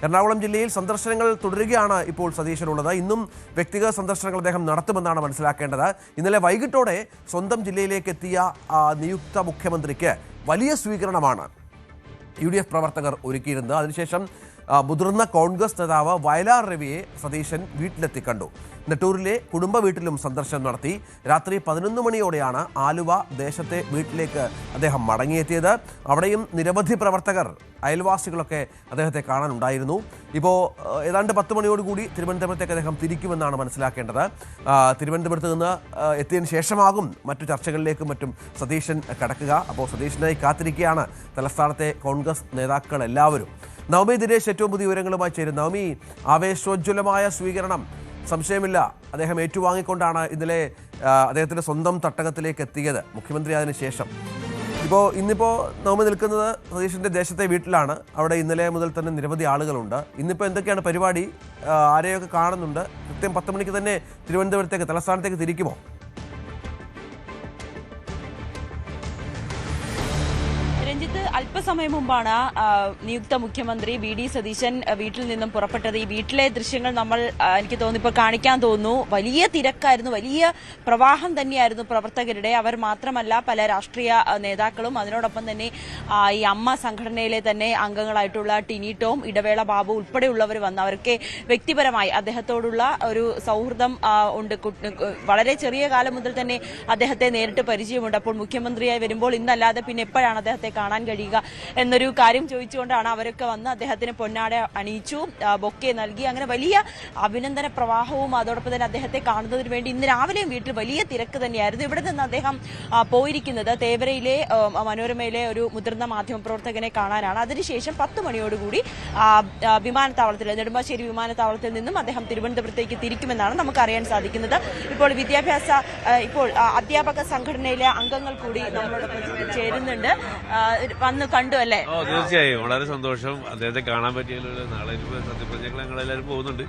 എറണാകുളം ജില്ലയിൽ സന്ദർശനങ്ങൾ തുടരുകയാണ് ഇപ്പോൾ സതീശനുള്ളത്. ഇന്നും വ്യക്തിഗത സന്ദർശനങ്ങൾ അദ്ദേഹം നടത്തുമെന്നാണ് മനസ്സിലാക്കേണ്ടത്. ഇന്നലെ വൈകിട്ടോടെ സ്വന്തം ജില്ലയിലേക്ക് എത്തിയ നിയുക്ത മുഖ്യമന്ത്രിക്ക് വലിയ സ്വീകരണമാണ് UDF പ്രവർത്തകർ ഒരുക്കിയിരുന്നത്. അതിനുശേഷം മുതിർന്ന കോൺഗ്രസ് നേതാവ് വയലാർ രവിയെ സതീശൻ വീട്ടിലെത്തി കണ്ടു. നെട്ടൂരിലെ കുടുംബ വീട്ടിലും സന്ദർശനം നടത്തി. രാത്രി 11 മണിയോടെയാണ് ആലുവ ദേശത്തെ വീട്ടിലേക്ക് അദ്ദേഹം മടങ്ങിയെത്തിയത്. അവിടെയും നിരവധി പ്രവർത്തകർ, അയൽവാസികളൊക്കെ അദ്ദേഹത്തെ കാണാനുണ്ടായിരുന്നു. ഇപ്പോൾ ഏതാണ്ട് 10 മണിയോടുകൂടി തിരുവനന്തപുരത്തേക്ക് അദ്ദേഹം തിരിക്കുമെന്നാണ് മനസ്സിലാക്കേണ്ടത്. തിരുവനന്തപുരത്ത് നിന്ന് എത്തിയതിനു ശേഷമാകും മറ്റു ചർച്ചകളിലേക്കും മറ്റും സതീശൻ കടക്കുക. അപ്പോൾ സതീശനായി കാത്തിരിക്കുകയാണ് തലസ്ഥാനത്തെ കോൺഗ്രസ് നേതാക്കൾ എല്ലാവരും. നവമി ദിനേശ് ഏറ്റവും പുതിയ വിവരങ്ങളുമായി ചേരും. നവമി, ആവേശോജ്വലമായ സ്വീകരണം സംശയമില്ല അദ്ദേഹം ഏറ്റുവാങ്ങിക്കൊണ്ടാണ് ഇന്നലെ അദ്ദേഹത്തിൻ്റെ സ്വന്തം തട്ടകത്തിലേക്ക് എത്തിയത്, മുഖ്യമന്ത്രി അതിന് ശേഷം. ഇന്നിപ്പോൾ നവമി നിൽക്കുന്നത് സതീശൻ്റെ ദേശത്തെ വീട്ടിലാണ്. അവിടെ ഇന്നലെ മുതൽ തന്നെ നിരവധി ആളുകളുണ്ട്. ഇന്നിപ്പോൾ എന്തൊക്കെയാണ് പരിപാടി? ആരെയൊക്കെ കാണുന്നുണ്ട്? കൃത്യം 10 മണിക്ക് തന്നെ തിരുവനന്തപുരത്തേക്ക്, തലസ്ഥാനത്തേക്ക് തിരിക്കുമോ? രഞ്ജിത്ത്, അല്പസമയം മുമ്പാണ് നിയുക്ത മുഖ്യമന്ത്രി VD സതീശൻ വീട്ടിൽ നിന്നും പുറപ്പെട്ടത്. ഈ വീട്ടിലെ ദൃശ്യങ്ങൾ എനിക്ക് തോന്നുന്നു ഇപ്പോൾ കാണിക്കാൻ തോന്നുന്നു. വലിയ തിരക്കായിരുന്നു, വലിയ പ്രവാഹം തന്നെയായിരുന്നു പ്രവർത്തകരുടെ. അവർ മാത്രമല്ല, പല രാഷ്ട്രീയ നേതാക്കളും, അതിനോടൊപ്പം തന്നെ ഈ അമ്മ സംഘടനയിലെ തന്നെ അംഗങ്ങളായിട്ടുള്ള ടിനി ടോം, ഇടവേള ബാബു ഉൾപ്പെടെയുള്ളവർ വന്ന് അവർക്ക് വ്യക്തിപരമായി അദ്ദേഹത്തോടുള്ള ഒരു സൗഹൃദം ഉണ്ട്. വളരെ ചെറിയ കാലം മുതൽ തന്നെ അദ്ദേഹത്തെ നേരിട്ട് പരിചയമുണ്ട്. അപ്പോൾ മുഖ്യമന്ത്രിയായി വരുമ്പോൾ ഇന്നല്ലാതെ പിന്നെ എപ്പോഴാണ് അദ്ദേഹത്തെ കാണാൻ കഴിയുക എന്നൊരു കാര്യം ചോദിച്ചുകൊണ്ടാണ് അവരൊക്കെ വന്ന് അദ്ദേഹത്തിന് പൊന്നാട അണിയിച്ചു, ബൊക്കെ നൽകി. അങ്ങനെ വലിയ അഭിനന്ദന പ്രവാഹവും അതോടൊപ്പം തന്നെ അദ്ദേഹത്തെ കാണുന്നതിന് വേണ്ടി ഇന്ന് രാവിലെയും വീട്ടിൽ വലിയ തിരക്ക് തന്നെയായിരുന്നു. ഇവിടെ നിന്ന് അദ്ദേഹം പോയിരിക്കുന്നത് തേവരയിലെ മനോരമയിലെ ഒരു മുതിർന്ന മാധ്യമപ്രവർത്തകനെ കാണാനാണ്. അതിനുശേഷം 10 മണിയോടുകൂടി വിമാനത്താവളത്തിൽ, നെടുമ്പാശ്ശേരി വിമാനത്താവളത്തിൽ നിന്നും അദ്ദേഹം തിരുവനന്തപുരത്തേക്ക് തിരിക്കുമെന്നാണ് നമുക്ക് അറിയാൻ സാധിക്കുന്നത്. ഇപ്പോൾ അധ്യാപക സംഘടനയിലെ അംഗങ്ങൾ കൂടി നമ്മളോടൊപ്പം ചേരുന്നുണ്ട്. വന്ന് കണ്ടു അല്ലേ? തീർച്ചയായും വളരെ സന്തോഷം. അദ്ദേഹത്തെ കാണാൻ പറ്റിയല്ലോ. നാളെ സത്യപ്രതിജ്ഞകൾ ഞങ്ങളെല്ലാവരും പോകുന്നുണ്ട്.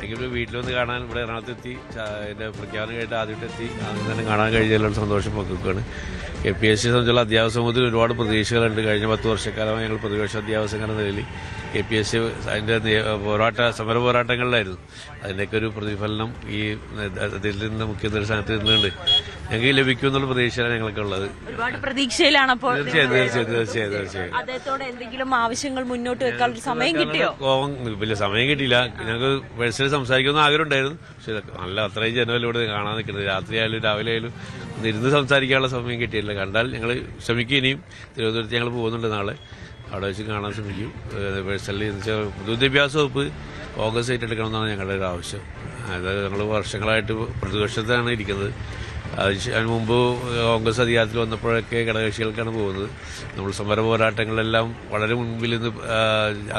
എങ്കിലും വീട്ടിൽ വന്ന് കാണാൻ ഇവിടെ എറണാകുളത്തെത്തി അതിന്റെ പ്രഖ്യാപനം കേട്ട് ആദ്യമായിട്ടെത്തി ആദ്യം തന്നെ കാണാൻ കഴിഞ്ഞാലുള്ള സന്തോഷം പങ്കുവെക്കുകയാണ്. KPSC സംബന്ധിച്ചുള്ള അധ്യാപക സമൂഹത്തിൽ ഒരുപാട് പ്രതീക്ഷകളുണ്ട്. കഴിഞ്ഞ 10 വർഷക്കാലമായി ഞങ്ങൾ പ്രതിപക്ഷ അധ്യാപക സംഘടന നിലയിൽ KPSC അതിന്റെ സമര പോരാട്ടങ്ങളിലായിരുന്നു. അതിൻ്റെയൊക്കെ ഒരു പ്രതിഫലനം ഈ അതിൽ നിന്ന് മുഖ്യമന്ത്രി സ്ഥാനത്ത് നിന്നുകൊണ്ട് ഞങ്ങൾക്ക് ലഭിക്കുമെന്നുള്ള പ്രതീക്ഷയാണ് ഞങ്ങൾക്ക് ഉള്ളത്. ഒരുപാട് പ്രതീക്ഷയിലാണ്. അപ്പോൾ തീർച്ചയായും അദ്ദേഹത്തോട് എന്തെങ്കിലും ആവശ്യങ്ങൾ മുന്നോട്ട് വെക്കാൻ സമയം കിട്ടിയോ? വലിയ സമയം കിട്ടിയില്ല. ഞങ്ങൾക്ക് പേഴ്സണലി സംസാരിക്കുന്ന ആഗ്രഹം ഉണ്ടായിരുന്നു. പക്ഷെ നല്ല അത്രയും ജനലിലൂടെ കാണാൻ നിൽക്കുന്നത്. രാത്രി ആയാലും രാവിലെ ആയാലും ഇരുന്ന് സംസാരിക്കാനുള്ള സമയം കിട്ടിയില്ല. കണ്ടാൽ ഞങ്ങൾ ശ്രമിക്കും. ഇനിയും തിരുവനന്തപുരത്ത് ഞങ്ങൾ പോകുന്നുണ്ട്. നാളെ അവിടെ വെച്ച് കാണാൻ ശ്രമിക്കും. പേഴ്സണലി പൊതുവിദ്യാഭ്യാസ വകുപ്പ് ഓഗസ്റ്റ് ഏറ്റെടുക്കണമെന്നാണ് ഞങ്ങളുടെ ഒരു ആവശ്യം. അതായത് ഞങ്ങൾ വർഷങ്ങളായിട്ട് പ്രതിപക്ഷത്താണ് ഇരിക്കുന്നത്. അതിന് മുമ്പ് കോൺഗ്രസ് അധികാരത്തിൽ വന്നപ്പോഴൊക്കെ ഘടകകക്ഷികൾക്കാണ് പോകുന്നത്. നമ്മൾ സമര പോരാട്ടങ്ങളെല്ലാം വളരെ മുൻപിൽ നിന്ന്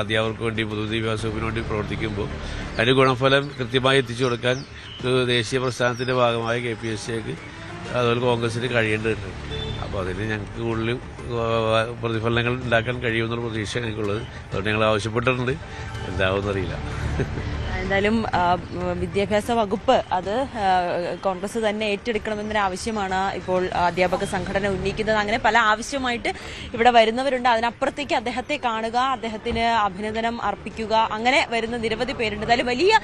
അധ്യാപകർക്ക് വേണ്ടി, പൊതുവിദ്യാഭ്യാസ വകുപ്പിന് വേണ്ടി പ്രവർത്തിക്കുമ്പോൾ അതിൻ്റെ ഗുണഫലം കൃത്യമായി എത്തിച്ചു കൊടുക്കാൻ ഒരു ദേശീയ പ്രസ്ഥാനത്തിൻ്റെ ഭാഗമായി KPSCക്ക് അതുപോലെ കോൺഗ്രസിന് കഴിയേണ്ടതുണ്ട്. അപ്പോൾ അതിന് ഞങ്ങൾക്ക് കൂടുതൽ പ്രതിഫലനങ്ങൾ ഉണ്ടാക്കാൻ കഴിയുമെന്നുള്ള പ്രതീക്ഷ ഞങ്ങൾക്കുള്ളത്. അതുകൊണ്ട് ഞങ്ങൾ ആവശ്യപ്പെട്ടിട്ടുണ്ട്. എന്താവുമെന്നറിയില്ല. എന്തായാലും വിദ്യാഭ്യാസ വകുപ്പ് അത് കോൺഗ്രസ് തന്നെ ഏറ്റെടുക്കണമെന്നൊരു ആവശ്യമാണ് ഇപ്പോൾ അധ്യാപക സംഘടന ഉന്നയിക്കുന്നത്. അങ്ങനെ പല ആവശ്യമായിട്ട് ഇവിടെ വരുന്നവരുണ്ട്. അതിനപ്പുറത്തേക്ക് അദ്ദേഹത്തെ കാണുക, അദ്ദേഹത്തിന് അഭിനന്ദനം അർപ്പിക്കുക, അങ്ങനെ വരുന്ന നിരവധി പേരുണ്ട്. എന്തായാലും വലിയ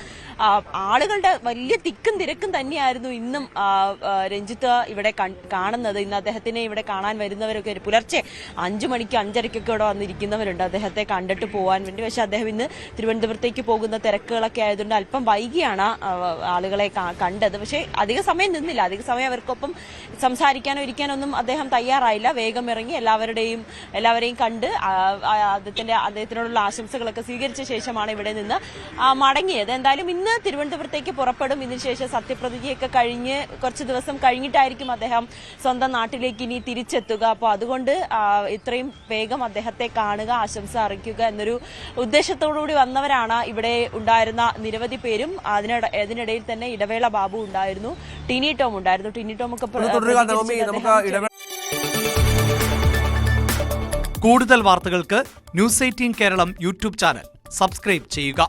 ആളുകളുടെ വലിയ തിക്കും തിരക്കും തന്നെയായിരുന്നു ഇന്നും രഞ്ജിത്ത് ഇവിടെ കാണുന്നത്. ഇന്ന് അദ്ദേഹത്തിനെ ഇവിടെ കാണാൻ വരുന്നവരൊക്കെ പുലർച്ചെ 5 മണിക്ക് 5:30 ഇവിടെ വന്നിരിക്കുന്നവരുണ്ട് അദ്ദേഹത്തെ കണ്ടിട്ട് പോകാൻ വേണ്ടി. പക്ഷെ അദ്ദേഹം ഇന്ന് തിരുവനന്തപുരത്തേക്ക് പോകുന്ന തിരക്കുകളൊക്കെ ആയതുകൊണ്ട് അല്പം വൈകിയാണ് ആളുകളെ കണ്ടത്. പക്ഷേ അധിക സമയം നിന്നില്ല. അധിക സമയം അവർക്കൊപ്പം സംസാരിക്കാനോ ഇരിക്കാനോ ഒന്നും അദ്ദേഹം തയ്യാറായില്ല. വേഗം ഇറങ്ങി എല്ലാവരെയും കണ്ട് അദ്ദേഹത്തിനോടുള്ള ആശംസകളൊക്കെ സ്വീകരിച്ച ശേഷമാണ് ഇവിടെ നിന്ന് മടങ്ങിയത്. എന്തായാലും ഇന്ന് തിരുവനന്തപുരത്തേക്ക് പുറപ്പെടും. ഇതിനുശേഷം സത്യപ്രതിജ്ഞയൊക്കെ കഴിഞ്ഞ് കുറച്ച് ദിവസം കഴിഞ്ഞിട്ടായിരിക്കും അദ്ദേഹം സ്വന്തം നാട്ടിലേക്ക് ഇനി തിരിച്ചെത്തുക. അപ്പോൾ അതുകൊണ്ട് ഇത്രയും വേഗം അദ്ദേഹത്തെ കാണുക, ആശംസ അറിയിക്കുക എന്നൊരു ഉദ്ദേശത്തോടുകൂടി വന്നവരാണ് ഇവിടെ ഉണ്ടായിരുന്ന നിരവധി പേരും. അതിനിടയിൽ തന്നെ ഇടവേള ബാബു ഉണ്ടായിരുന്നു, ടിനി ടോം ഉണ്ടായിരുന്നു. ടിനി ടോം ഒക്കെ കൂടുതൽ വാർത്തകൾക്ക് News 18 Keralam YouTube channel subscribe ചെയ്യുക.